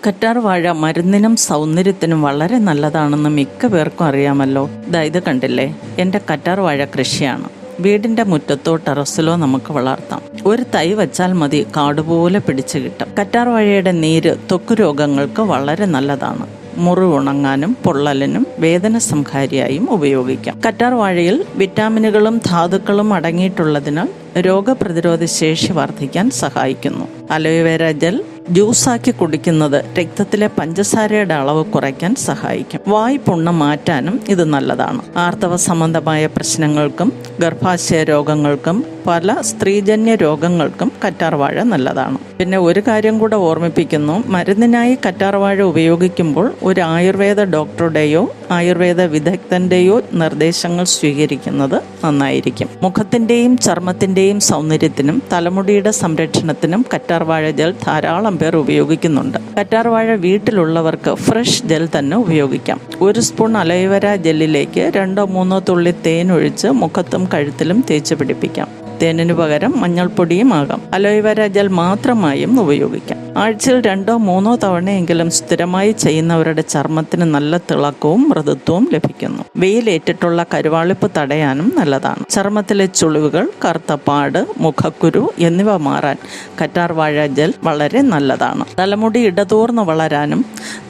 കറ്റാർ വാഴ മരുന്നിനും സൗന്ദര്യത്തിനും വളരെ നല്ലതാണെന്ന് മിക്ക പേർക്കും അറിയാമല്ലോ. ഇത് കണ്ടില്ലേ, എൻ്റെ കറ്റാർ വാഴ കൃഷിയാണ്. വീടിൻ്റെ മുറ്റത്തോ ടെറസിലോ നമുക്ക് വളർത്താം. ഒരു തൈ വച്ചാൽ മതി, കാടുപോലെ പിടിച്ചു കിട്ടും. കറ്റാർ വാഴയുടെ നീര് ത്വക്ക് രോഗങ്ങൾക്ക് വളരെ നല്ലതാണ്. മുറിവുണങ്ങാനും പൊള്ളലിനും വേദന സംഹാരിയായും ഉപയോഗിക്കാം. കറ്റാർ വാഴയിൽ വിറ്റാമിനുകളും ധാതുക്കളും അടങ്ങിയിട്ടുള്ളതിനാൽ രോഗപ്രതിരോധ ശേഷി വർദ്ധിക്കാൻ സഹായിക്കുന്നു. അലോവേര ജെൽ ജ്യൂസാക്കി കുടിക്കുന്നത് രക്തത്തിലെ പഞ്ചസാരയുടെ അളവ് കുറയ്ക്കാൻ സഹായിക്കും. വായ്പുണ്ണ് മാറ്റാനും ഇത് നല്ലതാണ്. ആർത്തവ സംബന്ധമായ പ്രശ്നങ്ങൾക്കും ഗർഭാശയ രോഗങ്ങൾക്കും പല സ്ത്രീജന്യ രോഗങ്ങൾക്കും കറ്റാർ വാഴ നല്ലതാണ്. പിന്നെ ഒരു കാര്യം കൂടെ ഓർമ്മിപ്പിക്കുന്നു, മരുന്നിനായി കറ്റാർ വാഴ ഉപയോഗിക്കുമ്പോൾ ഒരു ആയുർവേദ ഡോക്ടറുടെയോ ആയുർവേദ വിദഗ്ധന്റെയോ നിർദ്ദേശങ്ങൾ സ്വീകരിക്കുന്നത് നന്നായിരിക്കും. മുഖത്തിന്റെയും ചർമ്മത്തിന്റെയും സൗന്ദര്യത്തിനും തലമുടിയുടെ സംരക്ഷണത്തിനും കറ്റാർ വാഴ ജെൽ ധാരാളം പേർ ഉപയോഗിക്കുന്നുണ്ട്. കറ്റാർ വാഴ വീട്ടിലുള്ളവർക്ക് ഫ്രഷ് ജെൽ തന്നെ ഉപയോഗിക്കാം. 1 സ്പൂൺ അലോവേര ജെല്ലിലേക്ക് 2-3 തുള്ളി തേൻ ഒഴിച്ച് മുഖത്തും കഴുത്തിലും തേച്ച് പിടിപ്പിക്കാം. തേനിനു പകരം മഞ്ഞൾപ്പൊടിയും ആകാം. അലോവേര ജെൽ മാത്രമായും ഉപയോഗിക്കാം. ആഴ്ചയിൽ 2-3 തവണയെങ്കിലും സ്ഥിരമായി ചെയ്യുന്നവരുടെ ചർമ്മത്തിന് നല്ല തിളക്കവും മൃദുത്വവും ലഭിക്കുന്നു. വെയിലേറ്റിട്ടുള്ള കരുവാളിപ്പ് തടയാനും നല്ലതാണ്. ചർമ്മത്തിലെ ചുളിവുകൾ, കറുത്തപ്പാട്, മുഖക്കുരു എന്നിവ മാറാൻ കറ്റാർ വാഴ ജെൽ വളരെ നല്ലതാണ്. തലമുടി ഇടതൂർന്ന് വളരാനും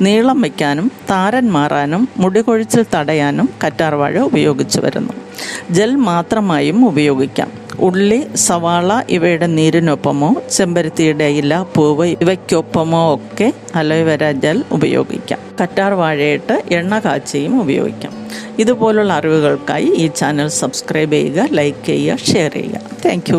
നീളം വയ്ക്കാനും താരൻ മാറാനും മുടി കൊഴിച്ചിൽ തടയാനും കറ്റാർ വാഴ ഉപയോഗിച്ചു വരുന്നു. ജെൽ മാത്രമായും ഉപയോഗിക്കാം. ഉള്ളി, സവാള ഇവയുടെ നീരിനൊപ്പമോ ചെമ്പരത്തിയുടെ ഇല, പൂവ് ഇവയ്ക്കൊപ്പമോ ഒക്കെ അലോവേര ജെൽ ഉപയോഗിക്കാം. കറ്റാർ വാഴയിട്ട് എണ്ണ കാച്ചിയും ഉപയോഗിക്കാം. ഇതുപോലുള്ള അറിവുകൾക്കായി ഈ ചാനൽ സബ്സ്ക്രൈബ് ചെയ്യുക, ലൈക്ക് ചെയ്യുക, ഷെയർ ചെയ്യുക. താങ്ക്